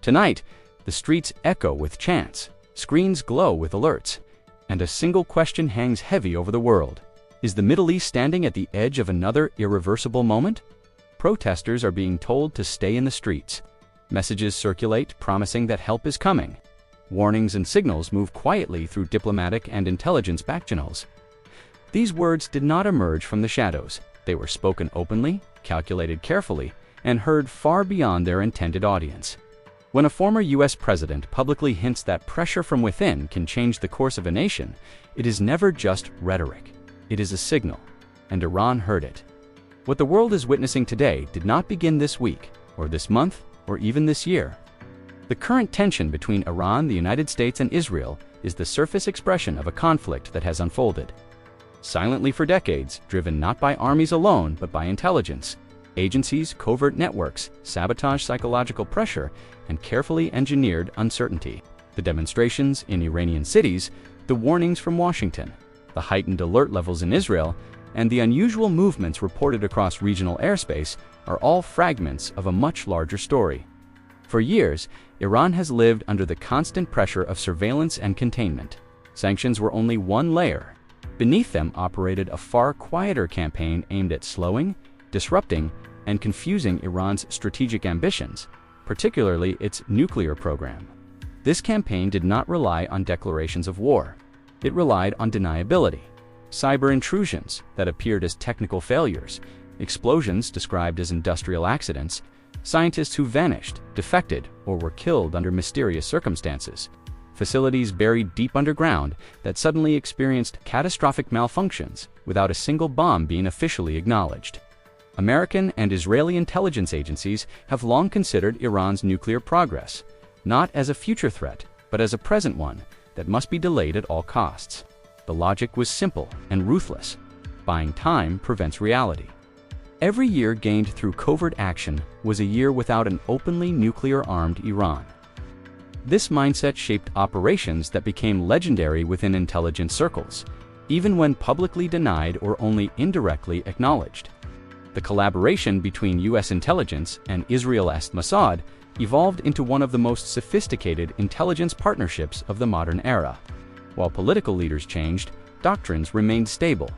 Tonight, the streets echo with chants, screens glow with alerts, and a single question hangs heavy over the world. Is the Middle East standing at the edge of another irreversible moment? Protesters are being told to stay in the streets. Messages circulate promising that help is coming. Warnings and signals move quietly through diplomatic and intelligence backchannels. These words did not emerge from the shadows. They were spoken openly, calculated carefully, and heard far beyond their intended audience. When a former US president publicly hints that pressure from within can change the course of a nation, it is never just rhetoric. It is a signal, and Iran heard it. What the world is witnessing today did not begin this week, or this month, or even this year. The current tension between Iran, the United States, and Israel is the surface expression of a conflict that has unfolded. Silently for decades, driven not by armies alone, but by intelligence, agencies, covert networks, sabotage, psychological pressure, and carefully engineered uncertainty. The demonstrations in Iranian cities, the warnings from Washington, the heightened alert levels in Israel, and the unusual movements reported across regional airspace are all fragments of a much larger story. For years, Iran has lived under the constant pressure of surveillance and containment. Sanctions were only one layer. Beneath them operated a far quieter campaign aimed at slowing, disrupting, and confusing Iran's strategic ambitions, particularly its nuclear program. This campaign did not rely on declarations of war. It relied on deniability, cyber intrusions that appeared as technical failures, explosions described as industrial accidents, scientists who vanished, defected, or were killed under mysterious circumstances, facilities buried deep underground that suddenly experienced catastrophic malfunctions without a single bomb being officially acknowledged. American and Israeli intelligence agencies have long considered Iran's nuclear progress, not as a future threat, but as a present one that must be delayed at all costs. The logic was simple and ruthless. Buying time prevents reality. Every year gained through covert action was a year without an openly nuclear-armed Iran. This mindset shaped operations that became legendary within intelligence circles, even when publicly denied or only indirectly acknowledged. The collaboration between US intelligence and Israel's Mossad evolved into one of the most sophisticated intelligence partnerships of the modern era. While political leaders changed, doctrines remained stable.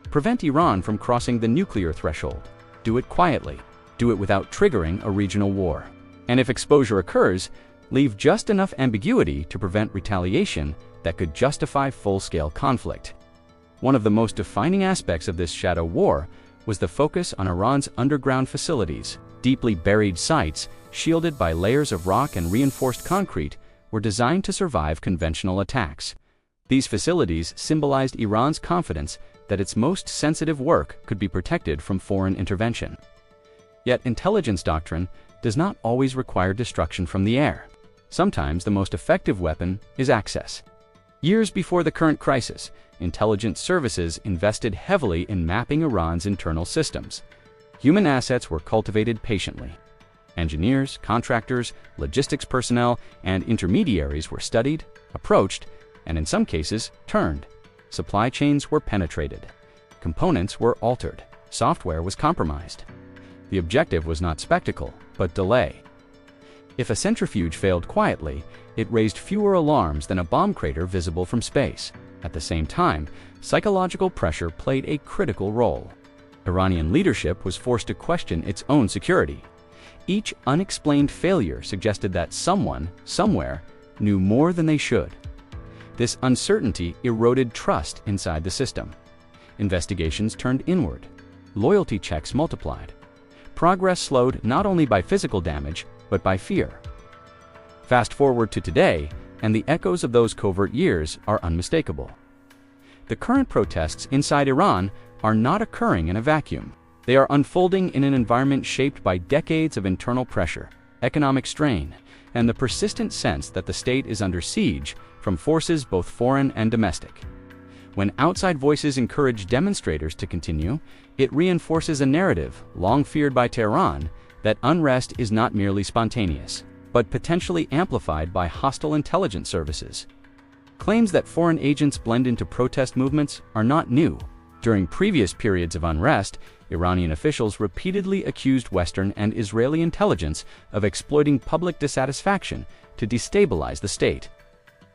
Prevent Iran from crossing the nuclear threshold. Do it quietly. Do it without triggering a regional war. And if exposure occurs, leave just enough ambiguity to prevent retaliation that could justify full-scale conflict. One of the most defining aspects of this shadow war was the focus on Iran's underground facilities. Deeply buried sites, shielded by layers of rock and reinforced concrete, were designed to survive conventional attacks. These facilities symbolized Iran's confidence that its most sensitive work could be protected from foreign intervention. Yet intelligence doctrine does not always require destruction from the air. Sometimes the most effective weapon is access. Years before the current crisis, intelligence services invested heavily in mapping Iran's internal systems. Human assets were cultivated patiently. Engineers, contractors, logistics personnel, and intermediaries were studied, approached, and in some cases, turned. Supply chains were penetrated. Components were altered. Software was compromised. The objective was not spectacle, but delay. If a centrifuge failed quietly, it raised fewer alarms than a bomb crater visible from space. At the same time, psychological pressure played a critical role. Iranian leadership was forced to question its own security. Each unexplained failure suggested that someone, somewhere, knew more than they should. This uncertainty eroded trust inside the system. Investigations turned inward. Loyalty checks multiplied. Progress slowed not only by physical damage, but by fear. Fast forward to today, and the echoes of those covert years are unmistakable. The current protests inside Iran are not occurring in a vacuum. They are unfolding in an environment shaped by decades of internal pressure, economic strain, and the persistent sense that the state is under siege from forces both foreign and domestic. When outside voices encourage demonstrators to continue, it reinforces a narrative, long feared by Tehran, that unrest is not merely spontaneous, but potentially amplified by hostile intelligence services. Claims that foreign agents blend into protest movements are not new. During previous periods of unrest, Iranian officials repeatedly accused Western and Israeli intelligence of exploiting public dissatisfaction to destabilize the state.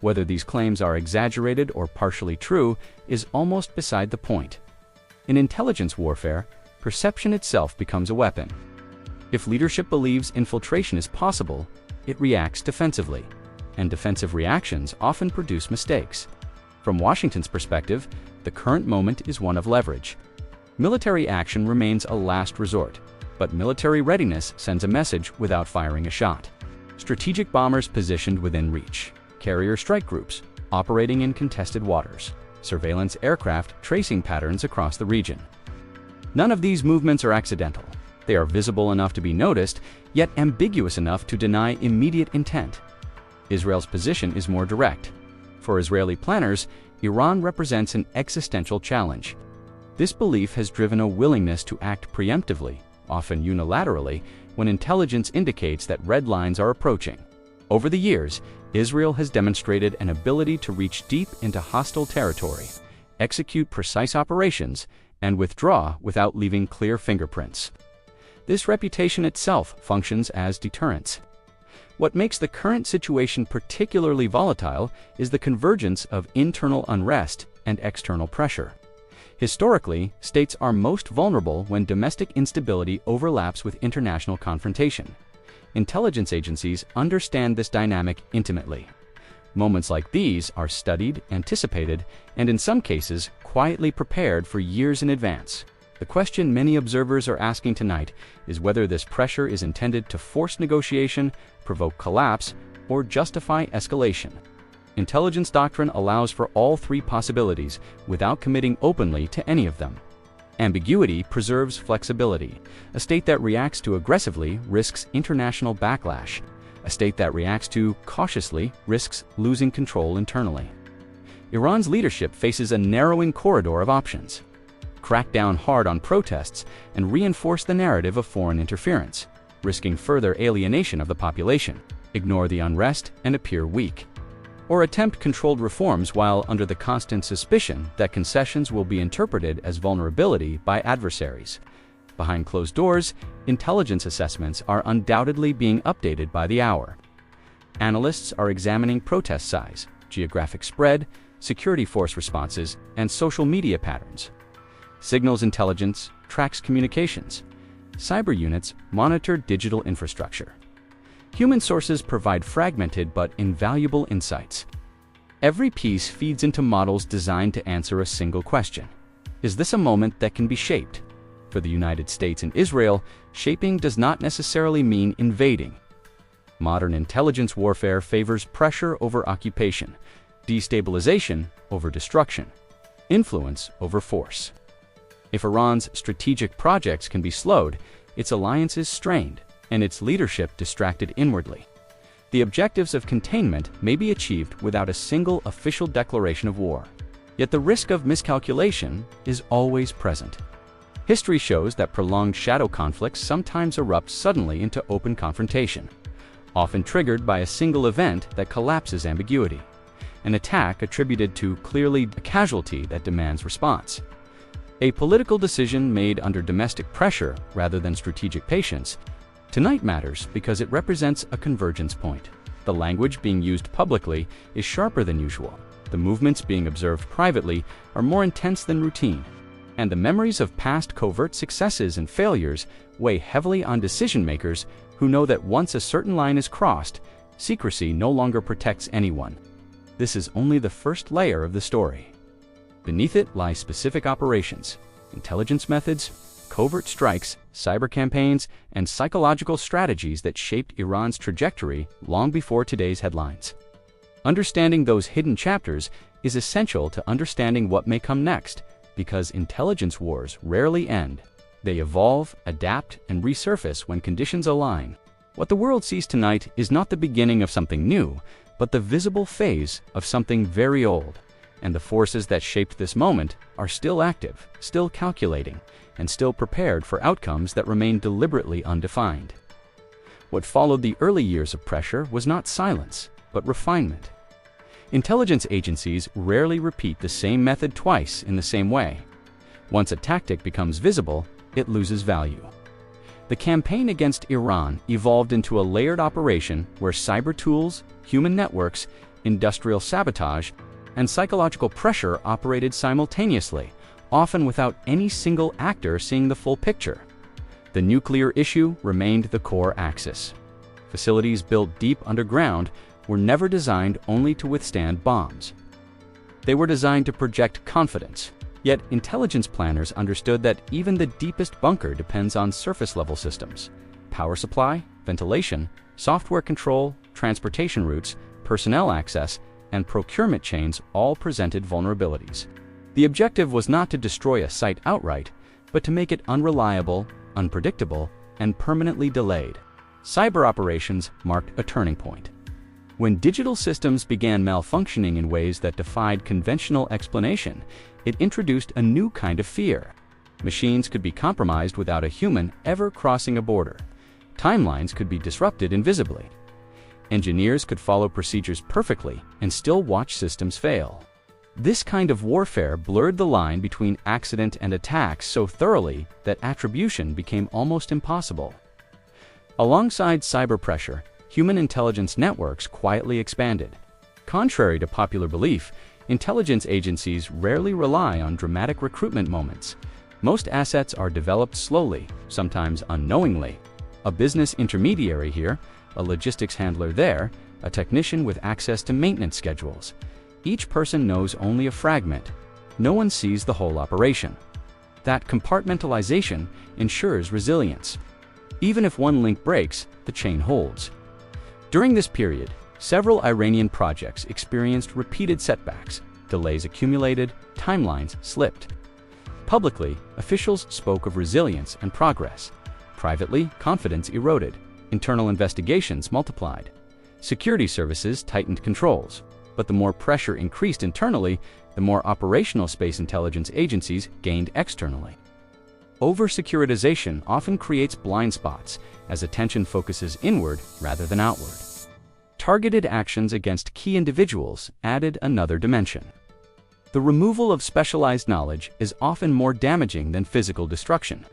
Whether these claims are exaggerated or partially true is almost beside the point. In intelligence warfare, perception itself becomes a weapon. If leadership believes infiltration is possible, it reacts defensively, and defensive reactions often produce mistakes. From Washington's perspective, the current moment is one of leverage. Military action remains a last resort, but military readiness sends a message without firing a shot. Strategic bombers positioned within reach, carrier strike groups operating in contested waters, surveillance aircraft tracing patterns across the region. None of these movements are accidental. They are visible enough to be noticed, yet ambiguous enough to deny immediate intent. Israel's position is more direct. For Israeli planners, Iran represents an existential challenge. This belief has driven a willingness to act preemptively, often unilaterally, when intelligence indicates that red lines are approaching. Over the years, Israel has demonstrated an ability to reach deep into hostile territory, execute precise operations, and withdraw without leaving clear fingerprints. This reputation itself functions as deterrence. What makes the current situation particularly volatile is the convergence of internal unrest and external pressure. Historically, states are most vulnerable when domestic instability overlaps with international confrontation. Intelligence agencies understand this dynamic intimately. Moments like these are studied, anticipated, and in some cases, quietly prepared for years in advance. The question many observers are asking tonight is whether this pressure is intended to force negotiation, provoke collapse, or justify escalation. Intelligence doctrine allows for all three possibilities without committing openly to any of them. Ambiguity preserves flexibility. A state that reacts too aggressively risks international backlash. A state that reacts too cautiously risks losing control internally. Iran's leadership faces a narrowing corridor of options. Crack down hard on protests and reinforce the narrative of foreign interference, risking further alienation of the population. Ignore the unrest and appear weak. Or attempt controlled reforms while under the constant suspicion that concessions will be interpreted as vulnerability by adversaries. Behind closed doors, intelligence assessments are undoubtedly being updated by the hour. Analysts are examining protest size, geographic spread, security force responses, and social media patterns. Signals intelligence tracks communications. Cyber units monitor digital infrastructure. Human sources provide fragmented but invaluable insights. Every piece feeds into models designed to answer a single question. Is this a moment that can be shaped? For the United States and Israel, shaping does not necessarily mean invading. Modern intelligence warfare favors pressure over occupation, destabilization over destruction, influence over force. If Iran's strategic projects can be slowed, its alliances strained, and its leadership distracted inwardly, the objectives of containment may be achieved without a single official declaration of war. Yet the risk of miscalculation is always present. History shows that prolonged shadow conflicts sometimes erupt suddenly into open confrontation, often triggered by a single event that collapses ambiguity, an attack attributed to clearly a casualty that demands response. A political decision made under domestic pressure rather than strategic patience tonight matters because it represents a convergence point. The language being used publicly is sharper than usual. The movements being observed privately are more intense than routine. And the memories of past covert successes and failures weigh heavily on decision-makers who know that once a certain line is crossed, secrecy no longer protects anyone. This is only the first layer of the story. Beneath it lie specific operations, intelligence methods, covert strikes, cyber campaigns, and psychological strategies that shaped Iran's trajectory long before today's headlines. Understanding those hidden chapters is essential to understanding what may come next, because intelligence wars rarely end. They evolve, adapt, and resurface when conditions align. What the world sees tonight is not the beginning of something new, but the visible phase of something very old. And the forces that shaped this moment are still active, still calculating, and still prepared for outcomes that remain deliberately undefined. What followed the early years of pressure was not silence, but refinement. Intelligence agencies rarely repeat the same method twice in the same way. Once a tactic becomes visible, it loses value. The campaign against Iran evolved into a layered operation where cyber tools, human networks, industrial sabotage, and psychological pressure operated simultaneously, often without any single actor seeing the full picture. The nuclear issue remained the core axis. Facilities built deep underground were never designed only to withstand bombs. They were designed to project confidence. Yet intelligence planners understood that even the deepest bunker depends on surface-level systems. Power supply, ventilation, software control, transportation routes, personnel access, and procurement chains all presented vulnerabilities. The objective was not to destroy a site outright, but to make it unreliable, unpredictable, and permanently delayed. Cyber operations marked a turning point. When digital systems began malfunctioning in ways that defied conventional explanation, it introduced a new kind of fear. Machines could be compromised without a human ever crossing a border. Timelines could be disrupted invisibly. Engineers could follow procedures perfectly and still watch systems fail. This kind of warfare blurred the line between accident and attack so thoroughly that attribution became almost impossible. Alongside cyber pressure, human intelligence networks quietly expanded. Contrary to popular belief, intelligence agencies rarely rely on dramatic recruitment moments. Most assets are developed slowly, sometimes unknowingly. A business intermediary here, a logistics handler there, a technician with access to maintenance schedules. Each person knows only a fragment. No one sees the whole operation. That compartmentalization ensures resilience. Even if one link breaks, the chain holds. During this period, several Iranian projects experienced repeated setbacks. Delays accumulated, timelines slipped. Publicly, officials spoke of resilience and progress. Privately, confidence eroded. Internal investigations multiplied. Security services tightened controls. But the more pressure increased internally, the more operational space intelligence agencies gained externally. Over-securitization often creates blind spots as attention focuses inward rather than outward. Targeted actions against key individuals added another dimension. The removal of specialized knowledge is often more damaging than physical destruction.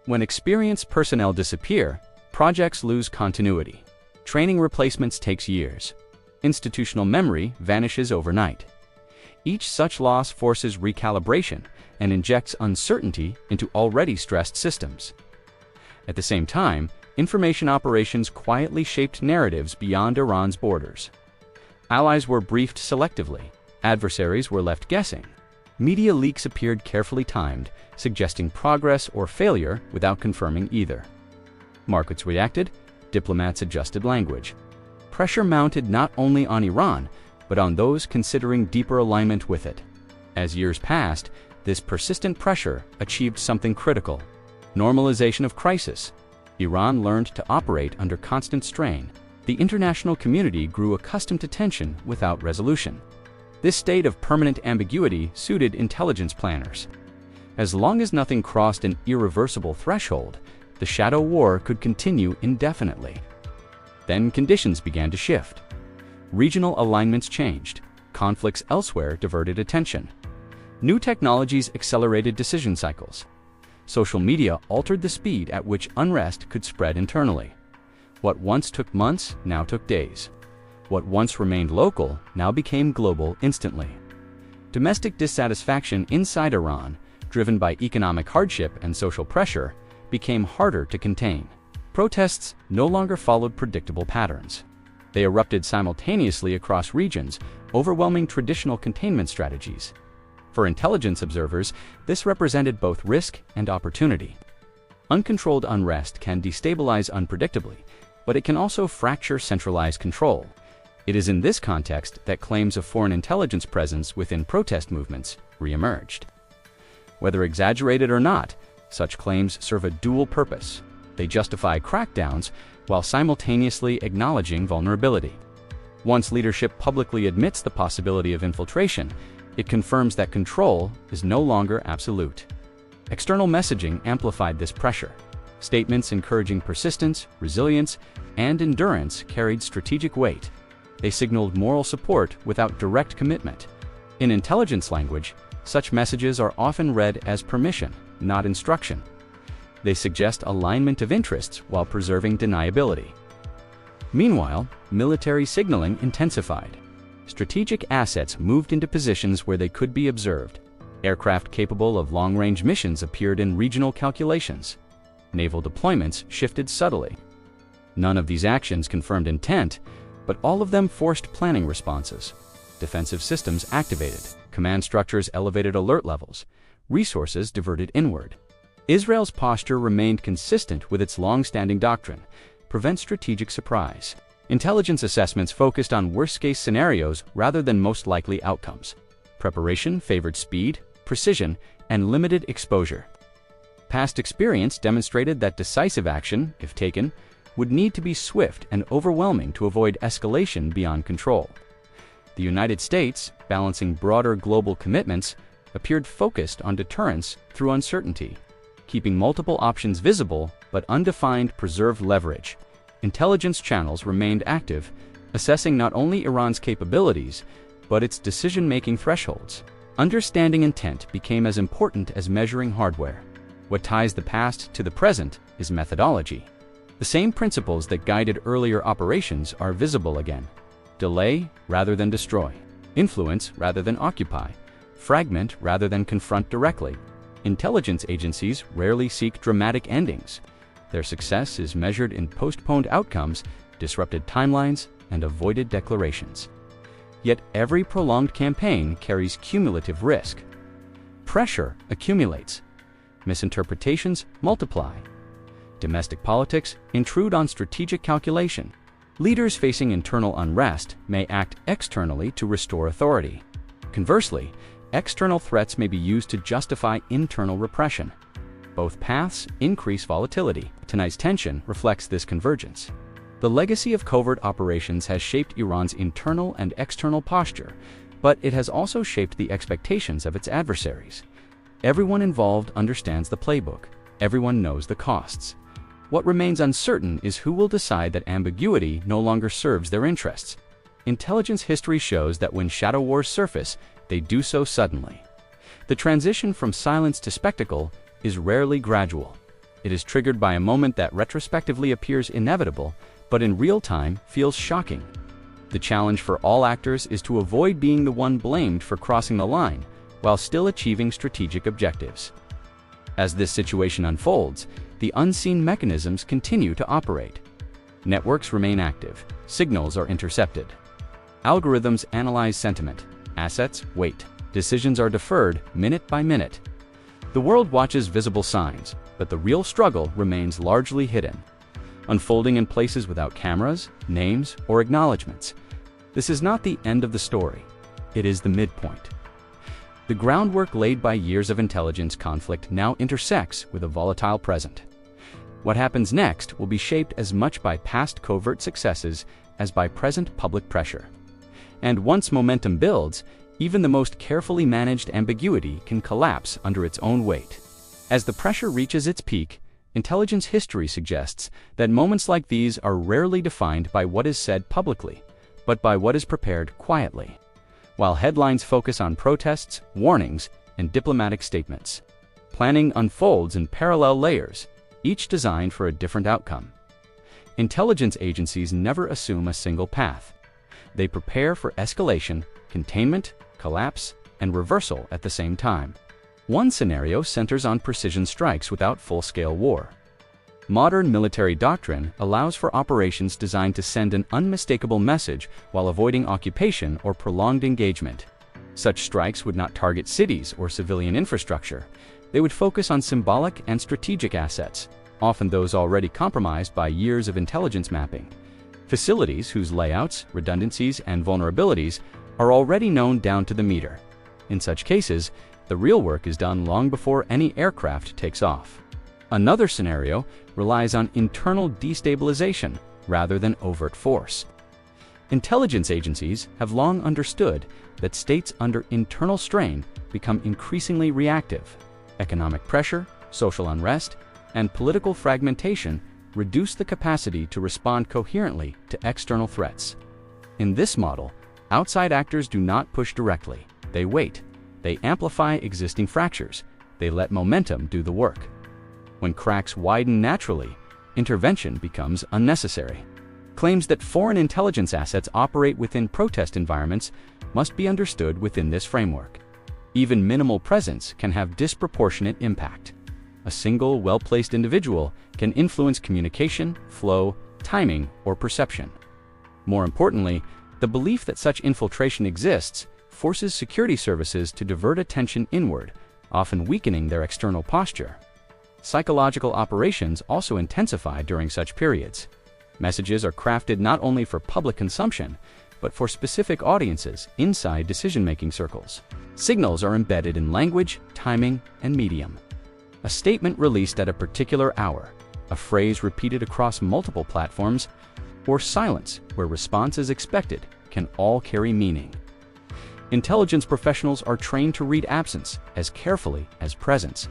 When experienced personnel disappear, projects lose continuity. Training replacements takes years. Institutional memory vanishes overnight. Each such loss forces recalibration and injects uncertainty into already stressed systems. At the same time, information operations quietly shaped narratives beyond Iran's borders. Allies were briefed selectively. Adversaries were left guessing. Media leaks appeared carefully timed, suggesting progress or failure without confirming either. Markets reacted, diplomats adjusted language. Pressure mounted not only on Iran, but on those considering deeper alignment with it. As years passed, this persistent pressure achieved something critical: normalization of crisis. Iran learned to operate under constant strain. The international community grew accustomed to tension without resolution. This state of permanent ambiguity suited intelligence planners. As long as nothing crossed an irreversible threshold, the shadow war could continue indefinitely. Then conditions began to shift. Regional alignments changed. Conflicts elsewhere diverted attention. New technologies accelerated decision cycles. Social media altered the speed at which unrest could spread internally. What once took months now took days. What once remained local now became global instantly. Domestic dissatisfaction inside Iran, driven by economic hardship and social pressure, became harder to contain. Protests no longer followed predictable patterns. They erupted simultaneously across regions, overwhelming traditional containment strategies. For intelligence observers, this represented both risk and opportunity. Uncontrolled unrest can destabilize unpredictably, but it can also fracture centralized control. It is in this context that claims of foreign intelligence presence within protest movements re-emerged. Whether exaggerated or not, such claims serve a dual purpose. They justify crackdowns while simultaneously acknowledging vulnerability. Once leadership publicly admits the possibility of infiltration, it confirms that control is no longer absolute. External messaging amplified this pressure. Statements encouraging persistence, resilience, and endurance carried strategic weight. They signaled moral support without direct commitment. In intelligence language, such messages are often read as permission, not instruction. They suggest alignment of interests while preserving deniability. Meanwhile, military signaling intensified. Strategic assets moved into positions where they could be observed. Aircraft capable of long-range missions appeared in regional calculations. Naval deployments shifted subtly. None of these actions confirmed intent, but all of them forced planning responses. Defensive systems activated, command structures elevated alert levels, resources diverted inward. Israel's posture remained consistent with its long-standing doctrine: prevent strategic surprise. Intelligence assessments focused on worst-case scenarios rather than most likely outcomes. Preparation favored speed, precision, and limited exposure. Past experience demonstrated that decisive action, if taken, would need to be swift and overwhelming to avoid escalation beyond control. The United States, balancing broader global commitments, appeared focused on deterrence through uncertainty. Keeping multiple options visible but undefined preserved leverage. Intelligence channels remained active, assessing not only Iran's capabilities, but its decision-making thresholds. Understanding intent became as important as measuring hardware. What ties the past to the present is methodology. The same principles that guided earlier operations are visible again. Delay rather than destroy. Influence rather than occupy. Fragment rather than confront directly. Intelligence agencies rarely seek dramatic endings. Their success is measured in postponed outcomes, disrupted timelines, and avoided declarations. Yet every prolonged campaign carries cumulative risk. Pressure accumulates. Misinterpretations multiply. Domestic politics intrude on strategic calculation. Leaders facing internal unrest may act externally to restore authority. Conversely, external threats may be used to justify internal repression. Both paths increase volatility. Tonight's tension reflects this convergence. The legacy of covert operations has shaped Iran's internal and external posture, but it has also shaped the expectations of its adversaries. Everyone involved understands the playbook. Everyone knows the costs. What remains uncertain is who will decide that ambiguity no longer serves their interests. Intelligence history shows that when shadow wars surface, they do so suddenly. The transition from silence to spectacle is rarely gradual. It is triggered by a moment that retrospectively appears inevitable, but in real time feels shocking. The challenge for all actors is to avoid being the one blamed for crossing the line, while still achieving strategic objectives. As this situation unfolds, the unseen mechanisms continue to operate. Networks remain active, signals are intercepted. Algorithms analyze sentiment, assets wait, decisions are deferred minute by minute. The world watches visible signs, but the real struggle remains largely hidden, unfolding in places without cameras, names, or acknowledgements. This is not the end of the story. It is the midpoint. The groundwork laid by years of intelligence conflict now intersects with a volatile present. What happens next will be shaped as much by past covert successes as by present public pressure. And once momentum builds, even the most carefully managed ambiguity can collapse under its own weight. As the pressure reaches its peak, intelligence history suggests that moments like these are rarely defined by what is said publicly, but by what is prepared quietly. While headlines focus on protests, warnings, and diplomatic statements, planning unfolds in parallel layers, each designed for a different outcome. Intelligence agencies never assume a single path. They prepare for escalation, containment, collapse, and reversal at the same time. One scenario centers on precision strikes without full-scale war. Modern military doctrine allows for operations designed to send an unmistakable message while avoiding occupation or prolonged engagement. Such strikes would not target cities or civilian infrastructure. They would focus on symbolic and strategic assets, often those already compromised by years of intelligence mapping. Facilities whose layouts, redundancies, and vulnerabilities are already known down to the meter. In such cases, the real work is done long before any aircraft takes off. Another scenario relies on internal destabilization rather than overt force. Intelligence agencies have long understood that states under internal strain become increasingly reactive. Economic pressure, social unrest, and political fragmentation reduce the capacity to respond coherently to external threats. In this model, outside actors do not push directly. They wait. They amplify existing fractures. They let momentum do the work. When cracks widen naturally, intervention becomes unnecessary. Claims that foreign intelligence assets operate within protest environments must be understood within this framework. Even minimal presence can have disproportionate impact. A single, well-placed individual can influence communication, flow, timing, or perception. More importantly, the belief that such infiltration exists forces security services to divert attention inward, often weakening their external posture. Psychological operations also intensify during such periods. Messages are crafted not only for public consumption, but for specific audiences inside decision-making circles. Signals are embedded in language, timing, and medium. A statement released at a particular hour, a phrase repeated across multiple platforms, or silence where response is expected can all carry meaning. Intelligence professionals are trained to read absence as carefully as presence.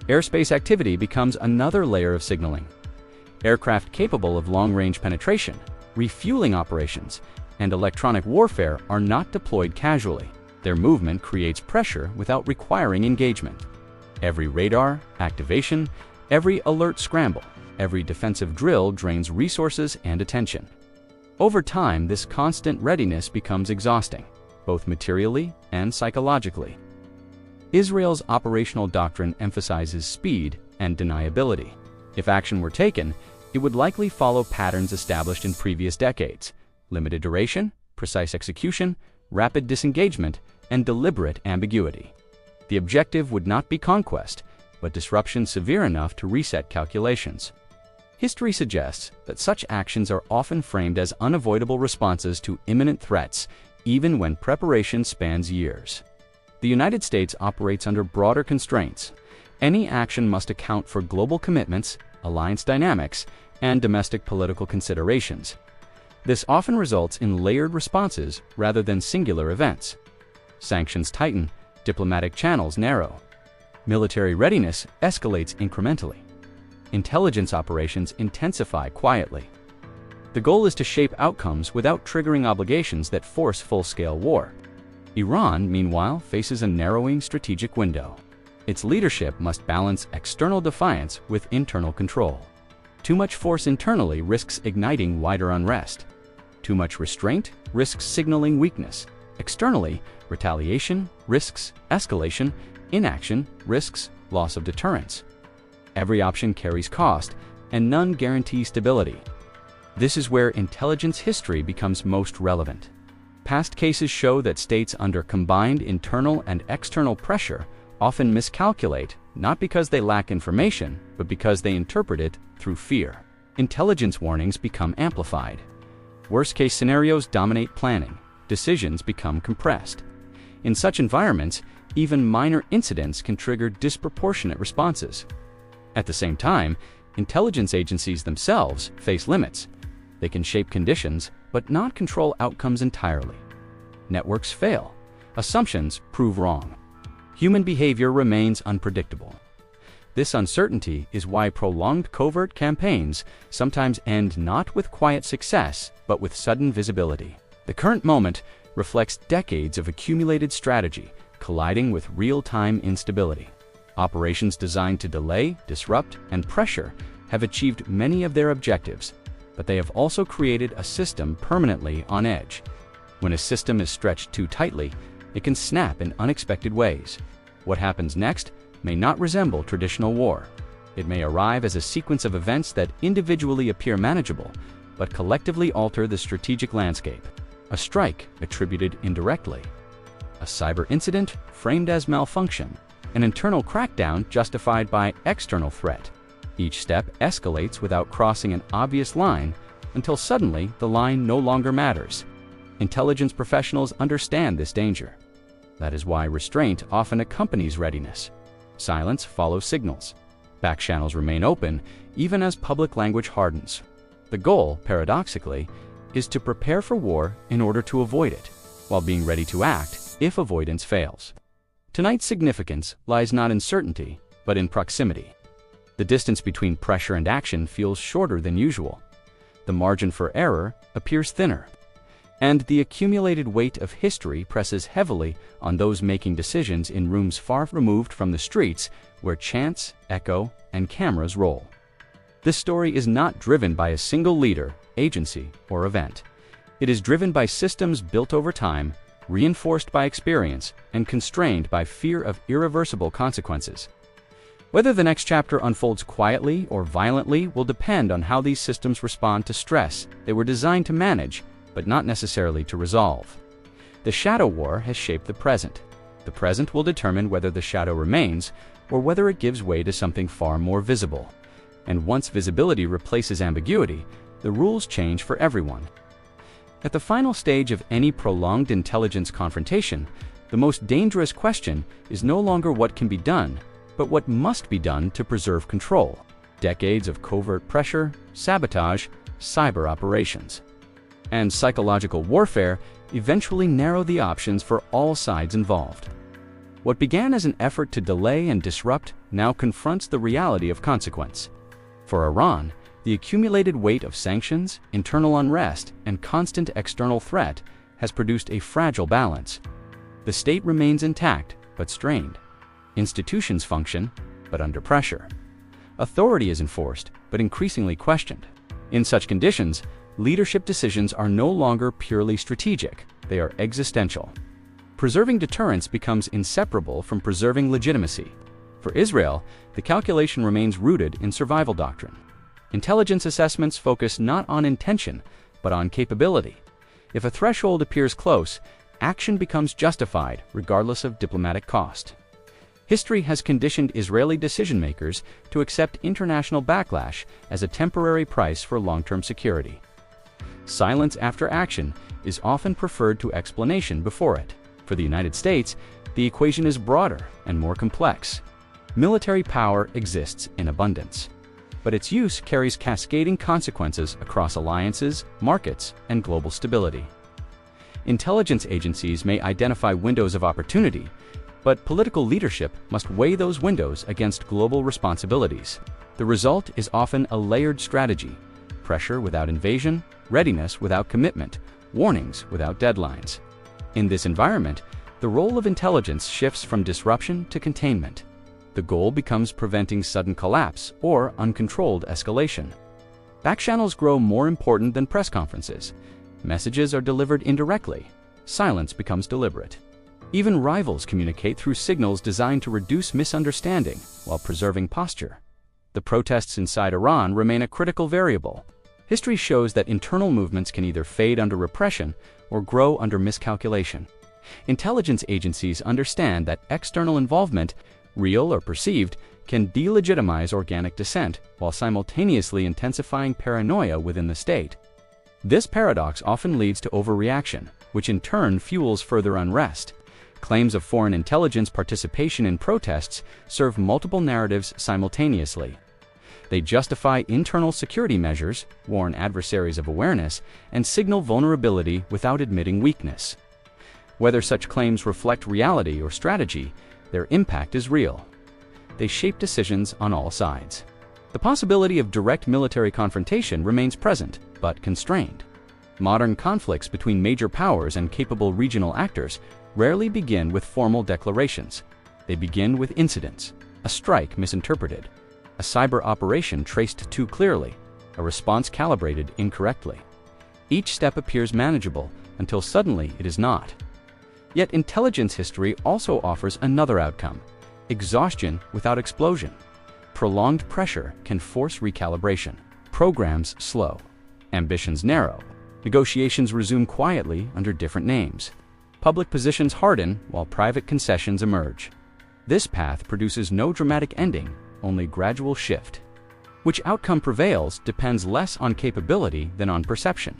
Airspace activity becomes another layer of signaling. Aircraft capable of long-range penetration, refueling operations, and electronic warfare are not deployed casually. Their movement creates pressure without requiring engagement. Every radar activation, every alert scramble, every defensive drill drains resources and attention. Over time, this constant readiness becomes exhausting, both materially and psychologically. Israel's operational doctrine emphasizes speed and deniability. If action were taken, it would likely follow patterns established in previous decades: limited duration, precise execution, rapid disengagement, and deliberate ambiguity. The objective would not be conquest, but disruption severe enough to reset calculations. History suggests that such actions are often framed as unavoidable responses to imminent threats, even when preparation spans years. The United States operates under broader constraints. Any action must account for global commitments, alliance dynamics, and domestic political considerations. This often results in layered responses rather than singular events. Sanctions tighten, diplomatic channels narrow. Military readiness escalates incrementally. Intelligence operations intensify quietly. The goal is to shape outcomes without triggering obligations that force full-scale war. Iran, meanwhile, faces a narrowing strategic window. Its leadership must balance external defiance with internal control. Too much force internally risks igniting wider unrest. Too much restraint risks signaling weakness. Externally, retaliation risks escalation. Inaction risks loss of deterrence. Every option carries cost, and none guarantees stability. This is where intelligence history becomes most relevant. Past cases show that states under combined internal and external pressure often miscalculate, not because they lack information, but because they interpret it through fear. Intelligence warnings become amplified. Worst-case scenarios dominate planning. Decisions become compressed. In such environments, even minor incidents can trigger disproportionate responses. At the same time, intelligence agencies themselves face limits. They can shape conditions, but not control outcomes entirely. Networks fail. Assumptions prove wrong. Human behavior remains unpredictable. This uncertainty is why prolonged covert campaigns sometimes end not with quiet success, but with sudden visibility. The current moment reflects decades of accumulated strategy colliding with real-time instability. Operations designed to delay, disrupt, and pressure have achieved many of their objectives, but they have also created a system permanently on edge. When a system is stretched too tightly, it can snap in unexpected ways. What happens next may not resemble traditional war. It may arrive as a sequence of events that individually appear manageable, but collectively alter the strategic landscape. A strike attributed indirectly. A cyber incident framed as malfunction. An internal crackdown justified by external threat. Each step escalates without crossing an obvious line until suddenly the line no longer matters. Intelligence professionals understand this danger. That is why restraint often accompanies readiness. Silence follows signals. Back channels remain open even as public language hardens. The goal, paradoxically, is to prepare for war in order to avoid it, while being ready to act if avoidance fails. Tonight's significance lies not in certainty, but in proximity. The distance between pressure and action feels shorter than usual. The margin for error appears thinner. And the accumulated weight of history presses heavily on those making decisions in rooms far removed from the streets where chance, echo, and cameras roll. This story is not driven by a single leader, agency, or event. It is driven by systems built over time, reinforced by experience, and constrained by fear of irreversible consequences. Whether the next chapter unfolds quietly or violently will depend on how these systems respond to stress they were designed to manage, but not necessarily to resolve. The shadow war has shaped the present. The present will determine whether the shadow remains or whether it gives way to something far more visible. And once visibility replaces ambiguity, the rules change for everyone. At the final stage of any prolonged intelligence confrontation, the most dangerous question is no longer what can be done, but what must be done to preserve control. Decades of covert pressure, sabotage, cyber operations, and psychological warfare eventually narrow the options for all sides involved. What began as an effort to delay and disrupt now confronts the reality of consequence. For Iran, the accumulated weight of sanctions, internal unrest, and constant external threat has produced a fragile balance. The state remains intact, but strained. Institutions function, but under pressure. Authority is enforced, but increasingly questioned. In such conditions, leadership decisions are no longer purely strategic, they are existential. Preserving deterrence becomes inseparable from preserving legitimacy. For Israel, the calculation remains rooted in survival doctrine. Intelligence assessments focus not on intention, but on capability. If a threshold appears close, action becomes justified regardless of diplomatic cost. History has conditioned Israeli decision-makers to accept international backlash as a temporary price for long-term security. Silence after action is often preferred to explanation before it. For the United States, the equation is broader and more complex. Military power exists in abundance, but its use carries cascading consequences across alliances, markets, and global stability. Intelligence agencies may identify windows of opportunity, but political leadership must weigh those windows against global responsibilities. The result is often a layered strategy: pressure without invasion, readiness without commitment, warnings without deadlines. In this environment, the role of intelligence shifts from disruption to containment. The goal becomes preventing sudden collapse or uncontrolled escalation. Backchannels grow more important than press conferences. Messages are delivered indirectly. Silence becomes deliberate. Even rivals communicate through signals designed to reduce misunderstanding while preserving posture. The protests inside Iran remain a critical variable. History shows that internal movements can either fade under repression or grow under miscalculation. Intelligence agencies understand that external involvement, real or perceived, can delegitimize organic dissent while simultaneously intensifying paranoia within the state. This paradox often leads to overreaction, which in turn fuels further unrest. Claims of foreign intelligence participation in protests serve multiple narratives simultaneously. They justify internal security measures, warn adversaries of awareness, and signal vulnerability without admitting weakness. Whether such claims reflect reality or strategy, their impact is real. They shape decisions on all sides. The possibility of direct military confrontation remains present, but constrained. Modern conflicts between major powers and capable regional actors rarely begin with formal declarations. They begin with incidents: a strike misinterpreted, a cyber operation traced too clearly, a response calibrated incorrectly. Each step appears manageable until suddenly it is not. Yet intelligence history also offers another outcome: exhaustion without explosion. Prolonged pressure can force recalibration. Programs slow, ambitions narrow, negotiations resume quietly under different names. Public positions harden while private concessions emerge. This path produces no dramatic ending, only gradual shift. Which outcome prevails depends less on capability than on perception.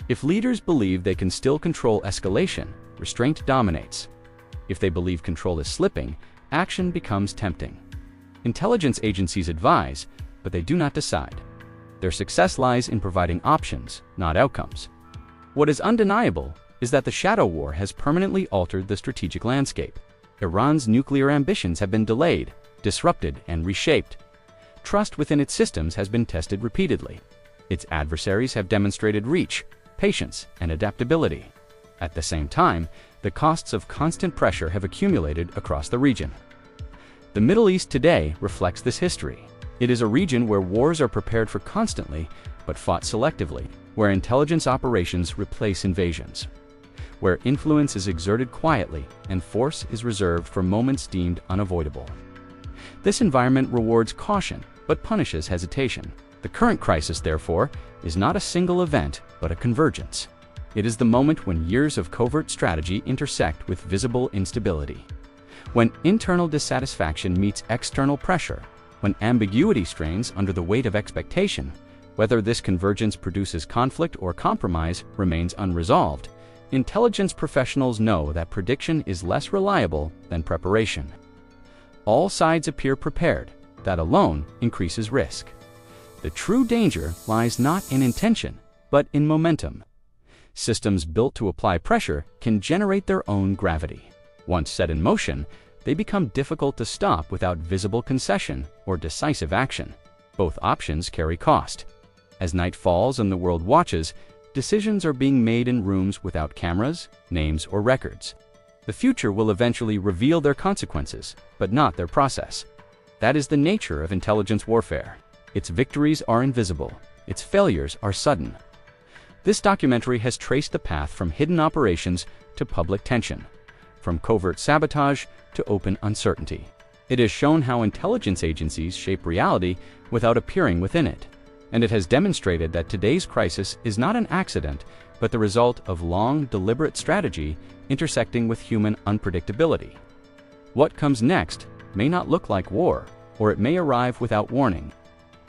If leaders believe they can still control escalation, restraint dominates. If they believe control is slipping, action becomes tempting. Intelligence agencies advise, but they do not decide. Their success lies in providing options, not outcomes. What is undeniable is that the shadow war has permanently altered the strategic landscape. Iran's nuclear ambitions have been delayed, disrupted, and reshaped. Trust within its systems has been tested repeatedly. Its adversaries have demonstrated reach, patience, and adaptability. At the same time, the costs of constant pressure have accumulated across the region. The Middle East today reflects this history. It is a region where wars are prepared for constantly, but fought selectively, where intelligence operations replace invasions, where influence is exerted quietly and force is reserved for moments deemed unavoidable. This environment rewards caution, but punishes hesitation. The current crisis, therefore, is not a single event, but a convergence. It is the moment when years of covert strategy intersect with visible instability. When internal dissatisfaction meets external pressure, when ambiguity strains under the weight of expectation, whether this convergence produces conflict or compromise remains unresolved, intelligence professionals know that prediction is less reliable than preparation. All sides appear prepared. That alone increases risk. The true danger lies not in intention, but in momentum. Systems built to apply pressure can generate their own gravity. Once set in motion, they become difficult to stop without visible concession or decisive action. Both options carry cost. As night falls and the world watches, decisions are being made in rooms without cameras, names, or records. The future will eventually reveal their consequences, but not their process. That is the nature of intelligence warfare. Its victories are invisible. Its failures are sudden. This documentary has traced the path from hidden operations to public tension, from covert sabotage to open uncertainty. It has shown how intelligence agencies shape reality without appearing within it. And it has demonstrated that today's crisis is not an accident, but the result of long, deliberate strategy intersecting with human unpredictability. What comes next may not look like war, or it may arrive without warning.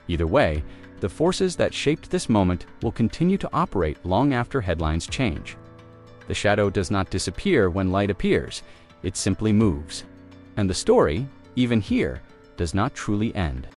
Either way, the forces that shaped this moment will continue to operate long after headlines change. The shadow does not disappear when light appears, it simply moves. And the story, even here, does not truly end.